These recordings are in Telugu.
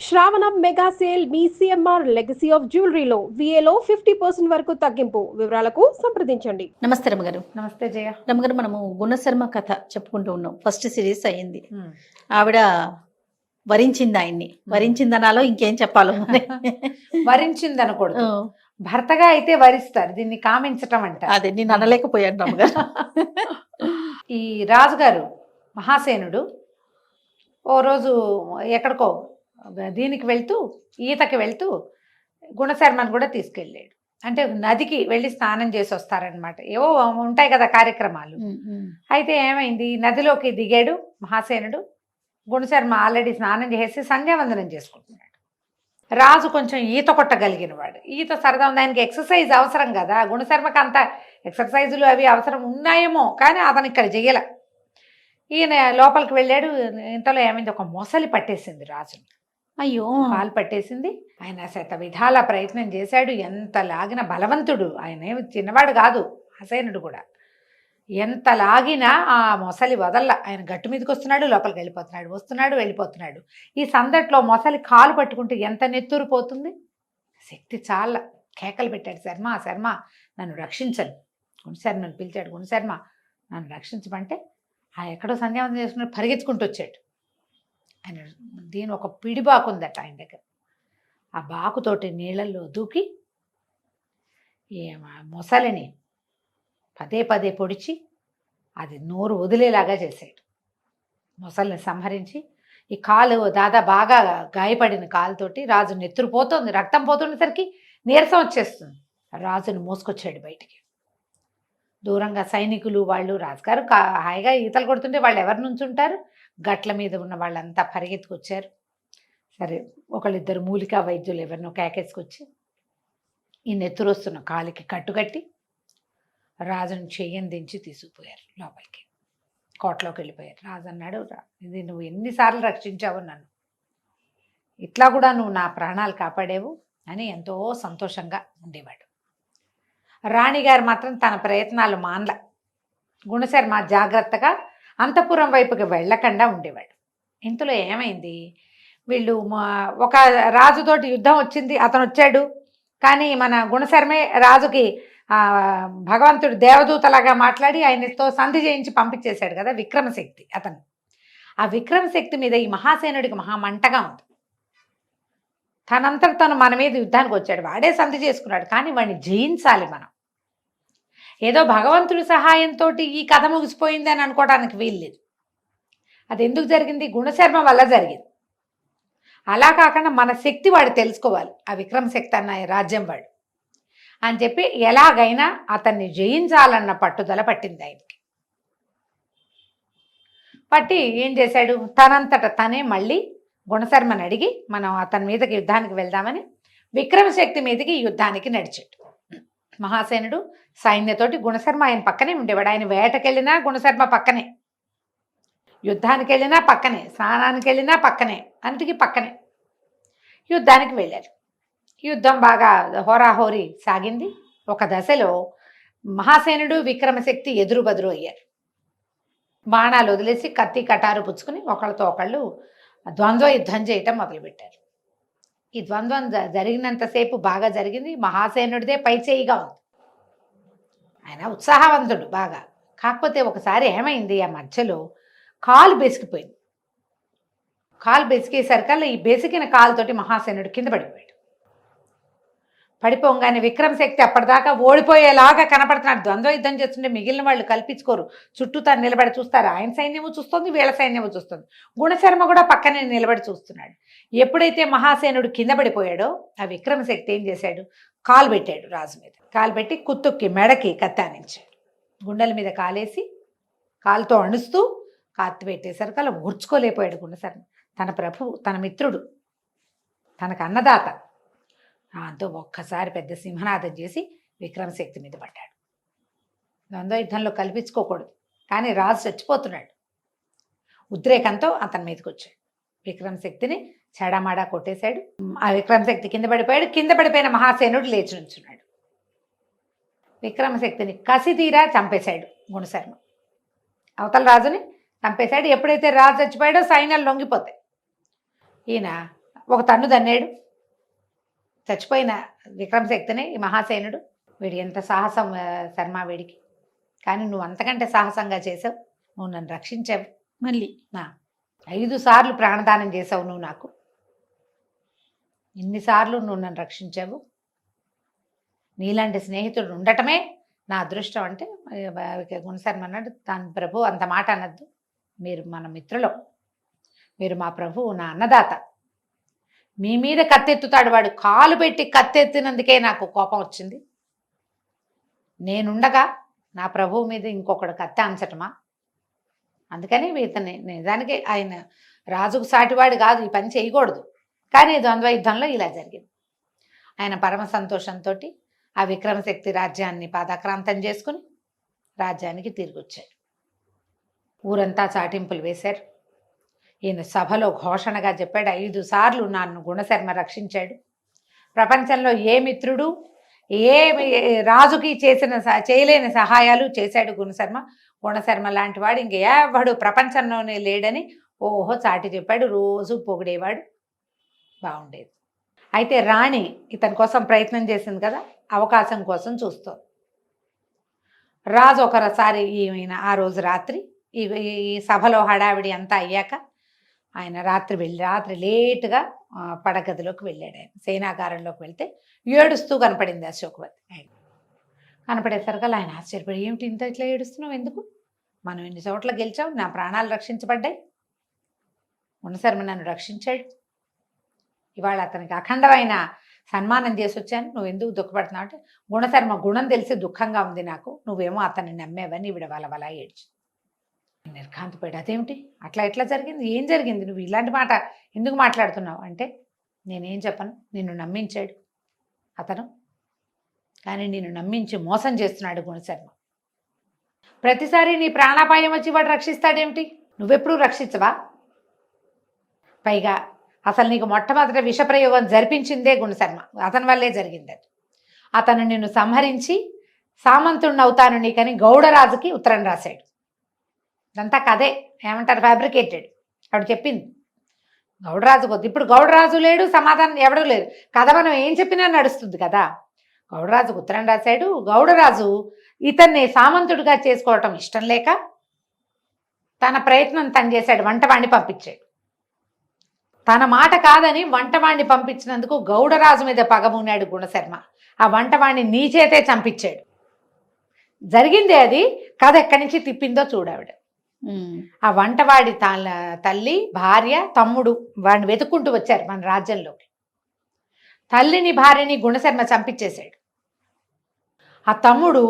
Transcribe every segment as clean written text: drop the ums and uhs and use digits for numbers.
శ్రావణం మెగా సేల్ మీ సిఎంఆర్ లెగసీ ఆఫ్ జ్యువెలరీలో విఏలో 50% వరకు తగ్గింపు. వివరాలకు సంప్రదించండి. నమస్తే రమగారు. నమస్తే జయ. రమగారు, మనము గుణశర్మ కథ చెప్పుకుంటూ ఉన్నాం. ఫస్ట్ సిరీస్ అయింది. ఆవిడ వరించింది ఆయన్ని. వరించిందనాలో ఇంకేం చెప్పాలో వరించింది అనకూడదు. భర్తగా అయితే వరిస్తారు, దీన్ని కామించటం అంట. అదే నేను అనలేకపోయాను రమగారు. ఈ రాజుగారు మహాసేనుడు ఓ రోజు ఎక్కడికో దీనికి వెళ్తూ, ఈతకి వెళ్తూ గుణశర్మను కూడా తీసుకెళ్ళాడు. అంటే నదికి వెళ్ళి స్నానం చేసి వస్తారనమాట. ఏవో ఉంటాయి కదా కార్యక్రమాలు. అయితే ఏమైంది, నదిలోకి దిగాడు మహాసేనుడు. గుణశర్మ ఆల్రెడీ స్నానం చేసి సంధ్యావందనం చేసుకుంటున్నాడు. రాజు కొంచెం ఈత కొట్టగలిగిన వాడు. ఈత సరదా ఉంది, ఆయనకి ఎక్సర్సైజ్ అవసరం కదా. గుణశర్మకి అంత ఎక్సర్సైజులు అవి అవసరం ఉన్నాయేమో, కానీ అతను ఇక్కడ చెయ్యాల. ఈయన లోపలికి వెళ్ళాడు. ఇంతలో ఏమైంది, ఒక మొసలి పట్టేసింది రాజుని. అయ్యో, కాలు పట్టేసింది. ఆయన శత విధాల ప్రయత్నం చేశాడు. ఎంత లాగిన బలవంతుడు ఆయన, ఏమి చిన్నవాడు కాదు హసేనుడు కూడా. ఎంత లాగినా ఆ మొసలి వదల్ల. ఆయన గట్టు మీదకి వస్తున్నాడు, లోపలికి వెళ్ళిపోతున్నాడు, వస్తున్నాడు వెళ్ళిపోతున్నాడు. ఈ సందట్లో మొసలి కాలు పట్టుకుంటే ఎంత నెత్తురు పోతుంది. శక్తి చాలా కేకలు పెట్టాడు, శర్మ శర్మ నన్ను రక్షించను. గుణశర్మను పిలిచాడు. గుణశర్మ నన్ను రక్షించమంటే ఆ ఎక్కడో సంధ్యావందనం చేసుకుని పరిగెత్తుకుంటూ వచ్చాడు. ఆయన దీని ఒక పిడి బాకు ఉందట ఆయన దగ్గర. ఆ బాకుతోటి నీళ్ళల్లో దూకి ఈ మొసలిని పదే పదే పొడిచి అది నోరు వదిలేలాగా చేశాడు. మొసలిని సంహరించి ఈ కాలు బాగా గాయపడిన కాలుతోటి రాజు నెత్తురు పోతుంది, రక్తం పోతుండేసరికి నీరసం వచ్చేస్తుంది. రాజుని మోసుకొచ్చాడు బయటికి. దూరంగా సైనికులు వాళ్ళు, రాజుగారు హాయిగా ఈతలు కొడుతుంటే వాళ్ళు ఎవరి నుంచి ఉంటారు, గట్ల మీద ఉన్న వాళ్ళంతా పరిగెత్తుకొచ్చారు. సరే, ఒకళ్ళిద్దరు మూలికా వైద్యులు ఎవరినో కేకేసుకొచ్చి ఈ నెత్తురు వస్తున్న కాలికి కట్టుకట్టి రాజును చెయ్యని దించి తీసుకుపోయారు లోపలికి. కోటలోకి వెళ్ళిపోయారు. రాజు అన్నాడు, ఇది నువ్వు ఎన్నిసార్లు రక్షించావు నన్ను, ఇట్లా కూడా నువ్వు నా ప్రాణాలు కాపాడేవు అని ఎంతో సంతోషంగా ఉండేవాడు. రాణిగారు మాత్రం తన ప్రయత్నాలు మానల. గుణశర్మ జాగ్రత్తగా అంతఃపురం వైపుకి వెళ్ళకుండా ఉండేవాడు. ఇంతలో ఏమైంది, వీళ్ళు ఒక రాజుతోటి యుద్ధం వచ్చింది, అతను వచ్చాడు. కానీ మన గుణశర్మే రాజుకి భగవంతుడు దేవదూతలాగా మాట్లాడి ఆయనతో సంధి చేయించి పంపించేశాడు కదా విక్రమశక్తి అతను. ఆ విక్రమశక్తి మీద ఈ మహాసేనుడికి మహామంటగా ఉంది. తనంతట తను మన మీద యుద్ధానికి వచ్చాడు, వాడే సంధి చేసుకున్నాడు. కానీ వాడిని జయించాలి మనం. ఏదో భగవంతుడి సహాయంతో ఈ కథ ముగిసిపోయింది అని అనుకోవడానికి వీల్లేదు. అది ఎందుకు జరిగింది, గుణశర్మ వల్ల జరిగింది. అలా కాకుండా మన శక్తి వాడు తెలుసుకోవాలి. ఆ విక్రమశక్తి అన్న రాజ్యం వాడు అని చెప్పి ఎలాగైనా అతన్ని జయించాలన్న పట్టుదల పట్టింది ఆయనకి. పట్టి ఏం చేశాడు, తనంతట తనే మళ్ళీ గుణశర్మని అడిగి మనం అతని మీదకి యుద్ధానికి వెళ్దామని విక్రమశక్తి మీదకి యుద్ధానికి నడిచాడు. మహాసేనుడు సైన్యతోటి, గుణశర్మ ఆయన పక్కనే ఉండేవాడు. ఆయన వేటకెళ్ళినా గుణశర్మ పక్కనే, యుద్ధానికి వెళ్ళినా పక్కనే, స్నానానికి వెళ్ళినా పక్కనే, అన్నిటికీ పక్కనే. యుద్ధానికి వెళ్ళారు. యుద్ధం బాగా హోరాహోరీ సాగింది. ఒక దశలో మహాసేనుడు విక్రమశక్తి ఎదురు బదురు అయ్యారు. బాణాలు వదిలేసి కత్తి కటారు పుచ్చుకుని ఒకళ్ళతో ఒకళ్ళు ద్వంద్వ యుద్ధం చేయటం మొదలుపెట్టారు. ఈ ద్వంద్వం జరిగినంతసేపు బాగా జరిగింది. మహాసేనుడిదే పై చేయిగా ఉంది. ఆయన ఉత్సాహవంతుడు బాగా. కాకపోతే ఒకసారి ఏమైంది, ఆ మధ్యలో కాలు బెసికిపోయింది. కాలు బెసికేసరికల్లా ఈ బెసికిన కాలుతోటి మహాసేనుడు కింద పడిపోయాడు. పడిపోగానే విక్రమశక్తి అప్పటిదాకా ఓడిపోయేలాగా కనపడుతున్నాడు. ద్వంద్వ యుద్ధం చేస్తుంటే మిగిలిన వాళ్ళు కల్పించుకోరు, చుట్టూ తను నిలబడి చూస్తారు. ఆయన సైన్యము చూస్తుంది, వీళ్ళ సైన్యము చూస్తుంది. గుణశర్మ కూడా పక్కనే నిలబడి చూస్తున్నాడు. ఎప్పుడైతే మహాసేనుడు కింద పడిపోయాడో ఆ విక్రమశక్తి ఏం చేశాడు, కాలు పెట్టాడు రాజు మీద. కాలు పెట్టి కుత్తుక్కి మెడకి కత్తానించాడు. గుండెల మీద కాలేసి కాలుతో అణుస్తూ కత్తి పెట్టేసరికి అలా ఓర్చుకోలేకపోయాడు గుణశర్మ. తన ప్రభువు, తన మిత్రుడు, తనకు అన్నదాత. దాంతో ఒక్కసారి పెద్ద సింహనాదం చేసి విక్రమశక్తి మీద పడ్డాడు. ద్వంద్వ యుద్ధంలో కల్పించుకోకూడదు, కానీ రాజు చచ్చిపోతున్నాడు. ఉద్రేకంతో అతని మీదకి వచ్చాడు. విక్రమశక్తిని చెడామాడా కొట్టేశాడు. ఆ విక్రమశక్తి కింద పడిపోయాడు. కింద పడిపోయిన మహాసేనుడు లేచి నుంచున్నాడు. విక్రమశక్తిని కసితీరా చంపేశాడు గుణశర్మ. అవతల రాజుని చంపేశాడు. ఎప్పుడైతే రాజు చచ్చిపోయాడో సైన్యాలు లొంగిపోతాయి. ఈయన ఒక తన్ను దన్నాడు. చచ్చిపోయిన విక్రమశక్తిని ఈ మహాసేనుడు. వీడు ఎంత సాహసం శర్మ వీడికి. కానీ నువ్వు అంతకంటే సాహసంగా చేసావు. నువ్వు నన్ను రక్షించావు. మళ్ళీ 5 సార్లు ప్రాణదానం చేసావు నువ్వు నాకు. ఇన్నిసార్లు నువ్వు నన్ను రక్షించావు. నీలాంటి స్నేహితుడు ఉండటమే నా అదృష్టం అంటే గుణశర్మ అన్నాడు. తాను ప్రభు అంత మాట అనద్దు. మీరు మన మిత్రులు, మీరు మా ప్రభువు, నా అన్నదాత. మీ మీద కత్తెత్తుతాడు వాడు. కాలు పెట్టి కత్తెత్తినందుకే నాకు కోపం వచ్చింది. నేనుండగా నా ప్రభువు మీద ఇంకొకడు కత్తె అంచటమా? అందుకని ఇతన్ని నిజానికి ఆయన రాజుకు సాటివాడు కాదు, ఈ పని చేయకూడదు. కానీ ద్వంద్వ యుద్ధంలో ఇలా జరిగింది. ఆయన పరమ సంతోషంతో ఆ విక్రమశక్తి రాజ్యాన్ని పాదాక్రాంతం చేసుకుని రాజ్యానికి తిరిగి వచ్చాడు. ఊరంతా చాటింపులు వేశారు. ఈయన సభలో ఘోషణగా చెప్పాడు, 5 సార్లు నన్ను గుణశర్మ రక్షించాడు. ప్రపంచంలో ఏ మిత్రుడు ఏ రాజుకి చేయలేని సహాయాలు చేశాడు గుణశర్మ. గుణశర్మ లాంటి వాడు ఇంకెవడు ప్రపంచంలోనే లేడని ఓహో చాటి చెప్పాడు. రోజు పొగిడేవాడు. బాగుండేది. అయితే రాణి ఇతని కోసం ప్రయత్నం చేసింది కదా, అవకాశం కోసం చూస్తోంది. రాజు ఒకసారి ఈయన ఆ రోజు రాత్రి ఈ సభలో హడావిడి అంతా అయ్యాక ఆయన రాత్రి లేటుగా పడగదిలోకి వెళ్ళాడు. ఆయన సేనాగారంలోకి వెళ్తే ఏడుస్తూ కనపడింది అశోకవతి. ఆయన కనపడేసరికల్లా ఆయన ఆశ్చర్యపడి, ఏమిటి ఇంత ఇట్లా ఏడుస్తున్నావు, ఎందుకు? మనం ఇన్ని చోట్ల గెలిచావు, నా ప్రాణాలు రక్షించబడ్డాయి, గుణశర్మ నన్ను రక్షించాడు, ఇవాళ అతనికి అఖండమైన సన్మానం చేసి వచ్చాను, నువ్వు ఎందుకు దుఃఖపడుతున్నావు అంటే, గుణశర్మ గుణం తెలిసి దుఃఖంగా ఉంది నాకు, నువ్వేమో అతన్ని నమ్మేవని ఈవిడ వలవలా ఏడ్చి నిర్ఘాంతపోయాడు. అదేమిటి అట్లా ఎట్లా జరిగింది, ఏం జరిగింది, నువ్వు ఇలాంటి మాట ఎందుకు మాట్లాడుతున్నావు అంటే, నేనేం చెప్పను, నిన్ను నమ్మించాడు అతను, కానీ నిన్ను నమ్మించి మోసం చేస్తున్నాడు గుణశర్మ. ప్రతిసారి నీ ప్రాణాపాయం వచ్చి వాడు రక్షిస్తాడేమిటి, నువ్వెప్పుడూ రక్షించవా? పైగా అసలు నీకు మొట్టమొదట విషప్రయోగం జరిపించిందే గుణశర్మ, అతని వల్లే జరిగింది. అది అతను నిన్ను సంహరించి సామంతుడిని అవుతాను నీకని గౌడరాజుకి ఉత్తరం రాశాడు. ఇదంతా కదే, ఏమంటారు, ఫ్యాబ్రికేటెడ్. ఆవిడ చెప్పింది గౌడరాజు కొద్ది. ఇప్పుడు గౌడరాజు లేడు, సమాధానం ఎవడూ లేదు, కథ మనం ఏం చెప్పినా నడుస్తుంది కదా. గౌడరాజుకు ఉత్తరం రాశాడు. గౌడరాజు ఇతన్ని సామంతుడిగా చేసుకోవటం ఇష్టం లేక తన ప్రయత్నం తను చేశాడు, వంటవాణ్ణి పంపించాడు. తన మాట కాదని వంటవాణ్ణి పంపించినందుకు గౌడరాజు మీద పగమున్నాడు గుణశర్మ. ఆ వంటవాణ్ణి నీ చేతే చంపించాడు. జరిగిందే అది. కథ ఎక్కడి నుంచి తిప్పిందో చూడావిడ. ఆ వంటవాడి తల్లి, భార్య, తమ్ముడు వాడిని వెతుక్కుంటూ వచ్చారు మన రాజ్యంలోకి. తల్లిని భార్యని గుణశర్మ చంపించేశాడు. ఆ తమ్ముడు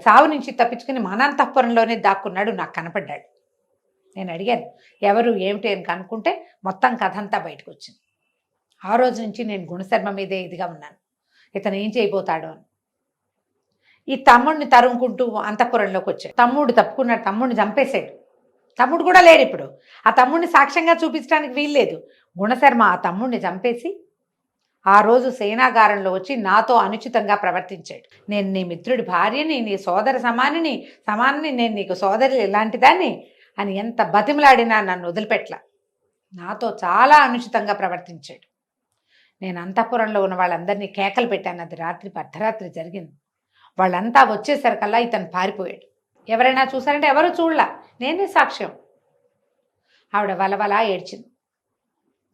చావు నుంచి తప్పించుకుని మనంతఃపురంలోనే దాక్కున్నాడు, నాకు కనపడ్డాడు. నేను అడిగాను ఎవరు ఏమిటి అని కనుక్కుంటే మొత్తం కథ అంతా బయటకు వచ్చింది. ఆ రోజు నుంచి నేను గుణశర్మ మీదే ఇదిగా ఉన్నాను, ఇతను ఏం చేయబోతాడు అని. ఈ తమ్ముడిని తరుముకుంటూ అంతఃపురంలోకి వచ్చాడు. తమ్ముడు తప్పుకున్నాడు, తమ్ముడిని చంపేశాడు. తమ్ముడు కూడా లేడు ఇప్పుడు. ఆ తమ్ముడిని సాక్ష్యంగా చూపించడానికి వీల్లేదు. గుణశర్మ ఆ తమ్ముడిని చంపేసి ఆ రోజు సేనాగారంలో వచ్చి నాతో అనుచితంగా ప్రవర్తించాడు. నేను నీ మిత్రుడి భార్యని, నీ సోదర సమానిని, నేను నీకు సోదరి ఇలాంటి దాన్ని అని ఎంత బతిమలాడినా నన్ను వదిలిపెట్ల. నాతో చాలా అనుచితంగా ప్రవర్తించాడు. నేను అంతఃపురంలో ఉన్న వాళ్ళందరినీ కేకలు పెట్టాను. అది అర్ధరాత్రి జరిగింది. వాళ్ళంతా వచ్చేసరికల్లా ఇతను పారిపోయాడు. ఎవరైనా చూసారంటే ఎవరు చూడలా, నేనే సాక్ష్యం. ఆవిడ వలవలా ఏడ్చింది.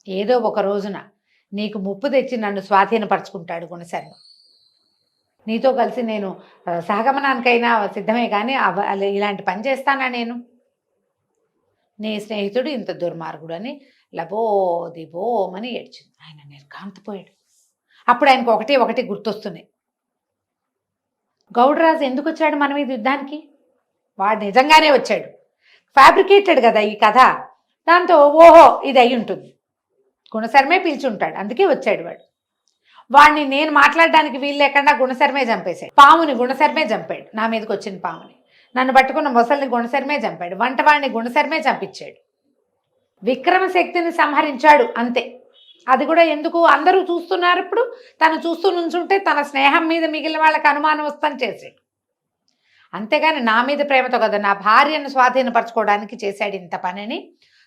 ఏదో ఒక రోజున నీకు ముప్పు తెచ్చి నన్ను స్వాధీనపరుచుకుంటాడు గుణశర్మ. నీతో కలిసి నేను సహగమనానికైనా సిద్ధమే, కానీ ఇలాంటి పని చేస్తానా నేను? నీ స్నేహితుడు ఇంత దుర్మార్గుడు అని లబోదిబోమని ఏడ్చింది. ఆయన నిర్ఘాంతపోయాడు. అప్పుడు ఆయనకు ఒకటి గుర్తొస్తున్నాయి. గౌడరాజు ఎందుకు వచ్చాడు మన మీద యుద్ధానికి? వాడు నిజంగానే వచ్చాడు. ఫ్యాబ్రికేటెడ్ కదా ఈ కథ. దాంతో ఓహో ఇది అయి ఉంటుంది, గుణశర్మే పిలిచుంటాడు, అందుకే వచ్చాడు వాడు. వాడిని నేను మాట్లాడడానికి వీలు లేకుండా గుణశర్మే చంపేశాడు. పాముని గుణశర్మే చంపాడు, నా మీదకి వచ్చిన పాముని. నన్ను పట్టుకున్న మొసలిని గుణశర్మే చంపాడు. వంటవాడిని గుణశర్మే చంపించాడు. విక్రమశక్తిని సంహరించాడు, అంతే. అది కూడా ఎందుకు? అందరూ చూస్తున్నారు. ఇప్పుడు తను చూస్తూ నుంచుంటే తన స్నేహం మీద మిగిలిన వాళ్ళకి అనుమానం వస్తాను చేశాడు. అంతేగాని నా మీద ప్రేమతో కదా, నా భార్యను స్వాధీనపరచుకోవడానికి చేశాడు ఇంత పనిని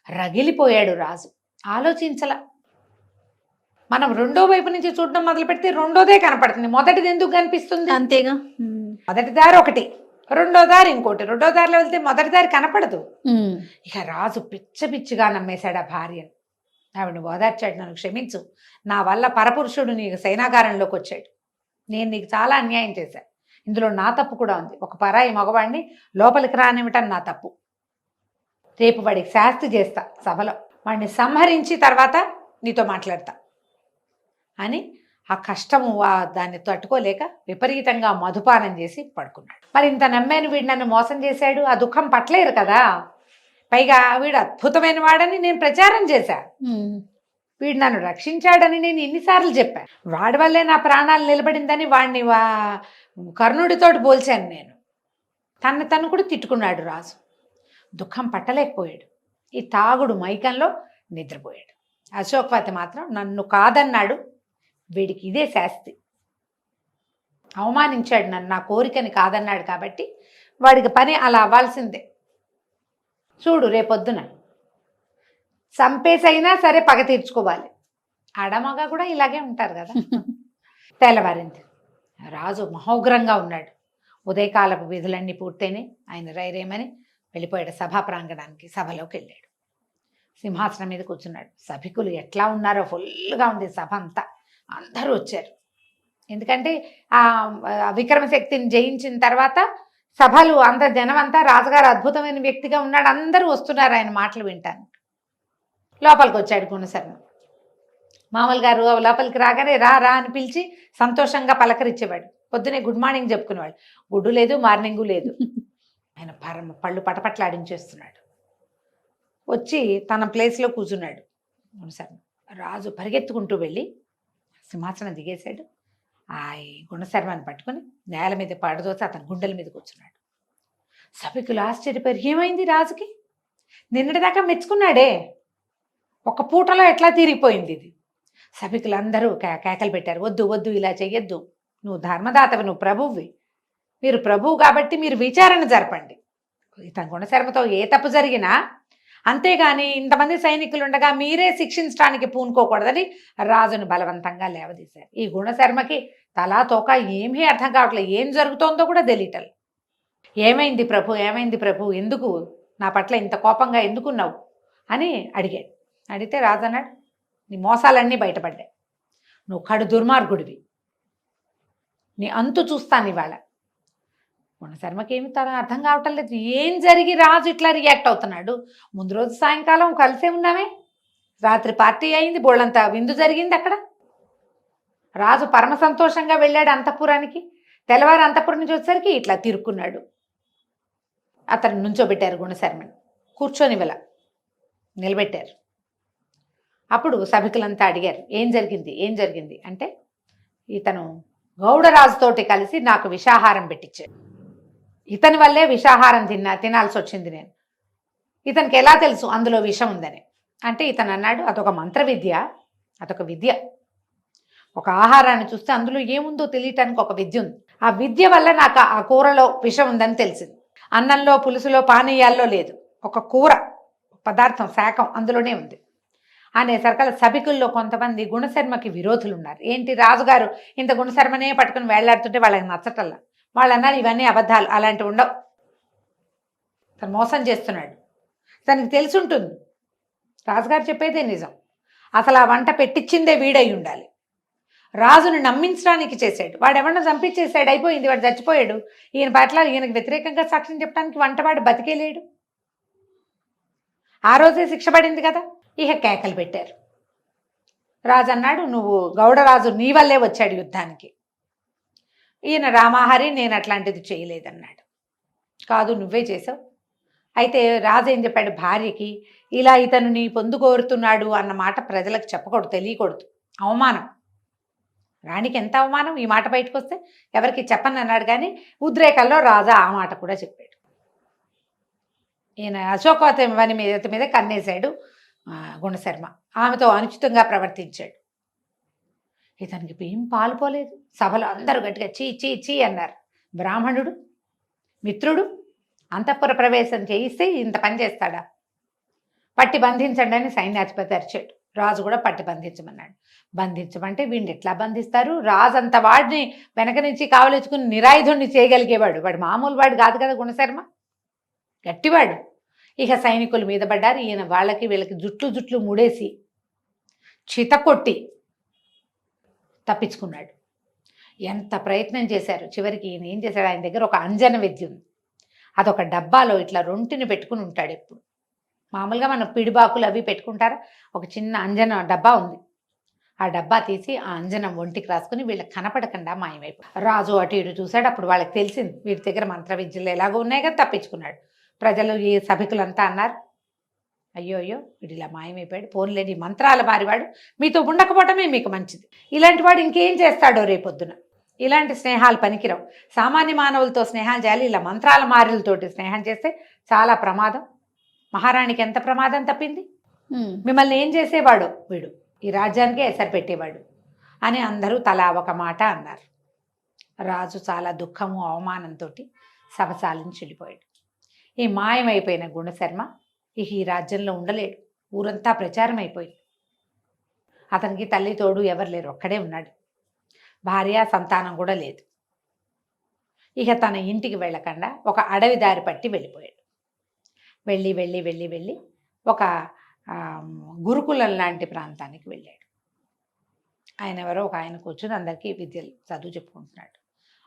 రగిలిపోయాడు రాజు. ఆలోచించలా. మనం రెండో వైపు నుంచి చూడడం మొదలు పెడితే రెండోదే కనపడుతుంది, మొదటిది ఎందుకు కనిపిస్తుంది? అంతేగా. మొదటి దారి ఒకటి, రెండో దారి ఇంకోటి, రెండో దారిలో వెళ్తే మొదటి దారి కనపడదు. ఇక రాజు పిచ్చిగా నమ్మేశాడు ఆ భార్యను. ఆవిడని ఓదార్చాడు, నన్ను క్షమించు, నా వల్ల పరపురుషుడు నీకు సైనాగారంలోకి వచ్చాడు, నేను నీకు చాలా అన్యాయం చేశాను, ఇందులో నా తప్పు కూడా ఉంది, ఒక పరాయి మగవాడిని లోపలికి రానివ్వటం నా తప్పు, రేపు వాడికి శాస్తి చేస్తా సభలో, వాడిని సంహరించి తర్వాత నీతో మాట్లాడతా అని ఆ కష్టము దాన్ని తట్టుకోలేక విపరీతంగా మధుపానం చేసి పడుకున్నాడు. మరి ఇంత నమ్మాను, వీడు నన్ను మోసం చేశాడు, ఆ దుఃఖం పట్టలేరు కదా, పైగా వీడు అద్భుతమైన వాడని నేను ప్రచారం చేశా, వీడు నన్ను రక్షించాడని నేను ఎన్నిసార్లు చెప్పాను, వాడి వల్లే నా ప్రాణాలు నిలబడిందని వాడిని కర్ణుడితోటి పోల్చాను నేను. తను కూడా తిట్టుకున్నాడు రాజు. దుఃఖం పట్టలేకపోయాడు. ఈ తాగుడు మైకంలో నిద్రపోయాడు. అశోకవతి మాత్రం నన్ను కాదన్నాడు, వీడికి ఇదే శాస్తి, అవమానించాడు నన్ను, నా కోరికని కాదన్నాడు కాబట్టి వాడికి పని అలా అవ్వాల్సిందే. చూడు రేపొద్దున చంపేసైనా సరే పగ తీర్చుకోవాలి. ఆడమగ కూడా ఇలాగే ఉంటారు కదా. తెల్లవారింది. రాజు మహోగ్రంగా ఉన్నాడు. ఉదయకాలపు విధులన్నీ పూర్తయినాయి. ఆయన రైరేమని వెళ్ళిపోయాడు సభా ప్రాంగణానికి. సభలోకి వెళ్ళాడు. సింహాసనం మీద కూర్చున్నాడు. సభికులు ఎట్లా ఉన్నారో, ఫుల్గా ఉంది సభ అంతా. అందరూ వచ్చారు. ఎందుకంటే ఆ విక్రమశక్తిని జయించిన తర్వాత సభలు అంత జనం అంతా రాజుగారు అద్భుతమైన వ్యక్తిగా ఉన్నాడు, అందరూ వస్తున్నారు ఆయన మాటలు వింటాను. లోపలికి వచ్చాడు గుణశర్మ. మామూలు గారు లోపలికి రాగానే రా రా అని పిలిచి సంతోషంగా పలకరించేవాడు. పొద్దునే గుడ్ మార్నింగ్ చెప్పుకునేవాడు. గుడ్డు లేదు, మార్నింగు లేదు. ఆయన పళ్ళు పటపట్లాడించేస్తున్నాడు. వచ్చి తన ప్లేస్లో కూర్చున్నాడు గుణశర్మ. రాజు పరిగెత్తుకుంటూ వెళ్ళి సింహాసనం దిగేశాడు. ఆ గుణశర్మని పట్టుకొని నేల మీద పడదోసి అతని గుండెల మీద కూర్చున్నాడు. సభికులు ఆశ్చర్యపోయారు. ఏమైంది రాజుకి? నిన్నటిదాకా మెచ్చుకున్నాడే, ఒక పూటలో ఎట్లా తీరిపోయింది ఇది? సభికులందరూ కేకలు పెట్టారు. వద్దు వద్దు, ఇలా చెయ్యొద్దు, నువ్వు ధర్మదాతవి, నువ్వు ప్రభువువి, మీరు ప్రభువు కాబట్టి మీరు విచారణ జరపండి. ఇతని గుణశర్మతో ఏ తప్పు జరిగినా, అంతేగాని ఇంతమంది సైనికులు ఉండగా మీరే శిక్షించడానికి పూనుకోకూడదని రాజును బలవంతంగా లేవదీశారు. ఈ గుణశర్మకి తలా తోక ఏమీ అర్థం కావట్లేదు, ఏం జరుగుతోందో కూడా తెలియటం. ఏమైంది ప్రభు, ఏమైంది ప్రభు, ఎందుకు నా పట్ల ఇంత కోపంగా ఎందుకున్నావు అని అడిగాడు. అడిగితే రాజు అన్నాడు, నీ మోసాలన్నీ బయటపడ్డాయి, నువ్వు కడు దుర్మార్గుడివి, నీ అంతు చూస్తాను ఇవాళ. గుణశర్మకి ఏమి తన అర్థం కావటం లేదు. ఏం జరిగి రాజు ఇట్లా రియాక్ట్ అవుతున్నాడు? ముందు రోజు సాయంకాలం కలిసే ఉన్నామే, రాత్రి పార్టీ అయింది, బోళ్ళంతా విందు జరిగింది అక్కడ. రాజు పరమ సంతోషంగా వెళ్ళాడు అంతఃపురానికి. తెల్లవారు అంతఃపురం నుంచి వచ్చేసరికి ఇట్లా తిరుక్కున్నాడు. అతను నుంచోబెట్టారు గుణశర్మని. కూర్చొని నిలబెట్టారు. అప్పుడు సభికులంతా అడిగారు, ఏం జరిగింది ఏం జరిగింది అంటే, ఇతను గౌడరాజుతోటి కలిసి నాకు విషాహారం పెట్టించాడు, ఇతని వల్లే విషాహారం తినాల్సి వచ్చింది నేను, ఇతనికి ఎలా తెలుసు అందులో విషం ఉందని అంటే, ఇతను అన్నాడు, అదొక మంత్ర విద్య, అదొక విద్య, ఒక ఆహారాన్ని చూస్తే అందులో ఏముందో తెలియటానికి ఒక విద్య ఉంది, ఆ విద్య వల్ల నాకు ఆ కూరలో విషం ఉందని తెలిసింది, అన్నంలో పులుసులో పానీయాల్లో లేదు, ఒక కూర పదార్థం శాఖం అందులోనే ఉంది అనేసరికల సభికుల్లో కొంతమంది గుణశర్మకి విరోధులు ఉన్నారు. ఏంటి, రాజుగారు ఇంత గుణశర్మనే పట్టుకుని వేళ్లాడుతుంటే వాళ్ళకి నచ్చటల్లా. వాళ్ళు అన్నారు, ఇవన్నీ అబద్ధాలు, అలాంటివి ఉండవు, తను మోసం చేస్తున్నాడు, తనకి తెలిసి ఉంటుంది, రాజుగారు చెప్పేదే నిజం, అసలు ఆ వంట పెట్టించిందే వీడై ఉండాలి, రాజుని నమ్మించడానికి చేశాడు, వాడు ఎవరన్నా చంపించేశాడు, అయిపోయింది, వాడు చచ్చిపోయాడు, ఈయన పట్ల ఈయనకు వ్యతిరేకంగా సాక్ష్యం చెప్పడానికి వంటవాడు బతికేలేడు, ఆ రోజే శిక్ష పడింది కదా. ఇక కేకలు పెట్టారు. రాజు అన్నాడు, నువ్వు గౌడరాజు నీ వల్లే వచ్చాడు యుద్ధానికి, ఈయన రామాహరి నేను అట్లాంటిది చేయలేదన్నాడు. కాదు నువ్వే చేసావు. అయితే రాజు ఏం చెప్పాడు, భార్యకి ఇలా ఇతను నీ పొందు కోరుతున్నాడు అన్న మాట ప్రజలకు చెప్పకూడదు, తెలియకూడదు, అవమానం, రాణికి ఎంత అవమానం ఈ మాట బయటకు వస్తే, ఎవరికి చెప్పని అన్నాడు. కానీ ఉద్రేకాల్లో రాజా ఆ మాట కూడా చెప్పాడు. ఈయన అశోకవతి మీద కన్నేశాడు గుణశర్మ, ఆమెతో అనుచితంగా ప్రవర్తించాడు. ఇతనికి ఏం పాలుపోలేదు. సభలో అందరూ గట్టిగా చీ చీ చీ అన్నారు. బ్రాహ్మణుడు మిత్రుడు అంతఃపుర ప్రవేశం చేయిస్తే ఇంత పని చేస్తాడా, పట్టి బంధించండి అని సైన్యాధిపతి అరిచాడు. రాజు కూడా పట్టి బంధించమన్నాడు. బంధించమంటే వీడిని ఎట్లా బంధిస్తారు? రాజు అంత వాడిని వెనక నుంచి కావలించుకుని నిరాయుధుడిని చేయగలిగేవాడు. వాడు మామూలు వాడు కాదు కదా గుణశర్మ, గట్టివాడు. ఇక సైనికుల మీద పడ్డారు. ఈయన వాళ్ళకి వీళ్ళకి జుట్లు ముడేసి చితకొట్టి తప్పించుకున్నాడు. ఎంత ప్రయత్నం చేశారు. చివరికి ఈయన ఏం చేశాడు, ఆయన దగ్గర ఒక అంజన విద్య ఉంది. అదొక డబ్బాలో ఇట్లా రొంటిని పెట్టుకుని ఉంటాడు ఎప్పుడు. మామూలుగా మనం పిడిబాకులు అవి పెట్టుకుంటారా, ఒక చిన్న అంజన డబ్బా ఉంది. ఆ డబ్బా తీసి ఆ అంజనం ఒంటికి రాసుకుని వీళ్ళకి కనపడకుండా మాయమైపోయి రాజు అటు ఇటు చూశాడు. అప్పుడు వాళ్ళకి తెలిసింది వీడి దగ్గర మంత్ర విద్యలు ఎలాగో ఉన్నాయి కదా, తప్పించుకున్నాడు. ప్రజలు ఈ సభికులంతా అన్నారు, అయ్యో వీడు ఇలా మాయమైపోయాడు, పోన్లేని మంత్రాల మారివాడు, మీతో ఉండకపోవటమే మీకు మంచిది. ఇలాంటి వాడు ఇంకేం చేస్తాడో రేపొద్దున. ఇలాంటి స్నేహాలు పనికిరావు. సామాన్య మానవులతో స్నేహాలు చేయాలి, ఇలా మంత్రాల మారులతోటి స్నేహం చేస్తే చాలా ప్రమాదం. మహారాణికి ఎంత ప్రమాదం తప్పింది. మిమ్మల్ని ఏం చేసేవాడు వీడు, ఈ రాజ్యానికే ఎసరు పెట్టేవాడు అని అందరూ తలా ఒక మాట అన్నారు. రాజు చాలా దుఃఖము అవమానంతో సభసాలించి వెళ్ళిపోయాడు. ఈ మాయమైపోయిన గుణశర్మ ఇక ఈ రాజ్యంలో ఉండలేడు. ఊరంతా ప్రచారం అయిపోయింది. అతనికి తల్లి తోడు ఎవరు లేరు, ఒక్కడే ఉన్నాడు. భార్య సంతానం కూడా లేదు. ఇక తన ఇంటికి వెళ్ళకుండా ఒక అడవి దారి పట్టి వెళ్ళిపోయాడు. వెళ్ళి ఒక గురుకులం లాంటి ప్రాంతానికి వెళ్ళాడు. ఆయన ఎవరో ఒక ఆయన కూర్చుని అందరికీ విద్యలు చదువు చెప్పుకుంటున్నాడు.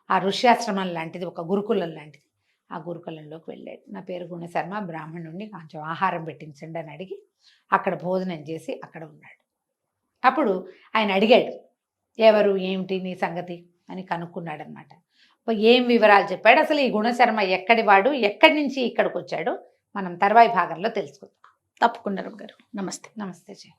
ఆ ఋష్యాశ్రమం లాంటిది, ఒక గురుకులం లాంటిది. ఆ గురుకులంలోకి వెళ్ళాడు. నా పేరు గుణశర్మ, బ్రాహ్మణుడిని, కొంచెం ఆహారం పెట్టించండి అని అడిగి అక్కడ భోజనం చేసి అక్కడ ఉన్నాడు. అప్పుడు ఆయన అడిగాడు, ఎవరు ఏమిటి నీ సంగతి అని కనుక్కున్నాడు అనమాట. ఏం వివరాలు చెప్పాడు, అసలు ఈ గుణశర్మ ఎక్కడి వాడు, ఎక్కడి నుంచి ఇక్కడికి వచ్చాడు, మనం తర్వాయి భాగంలో తెలుసుకుందాం. తప్పకుండా గారు. నమస్తే. నమస్తే జయ.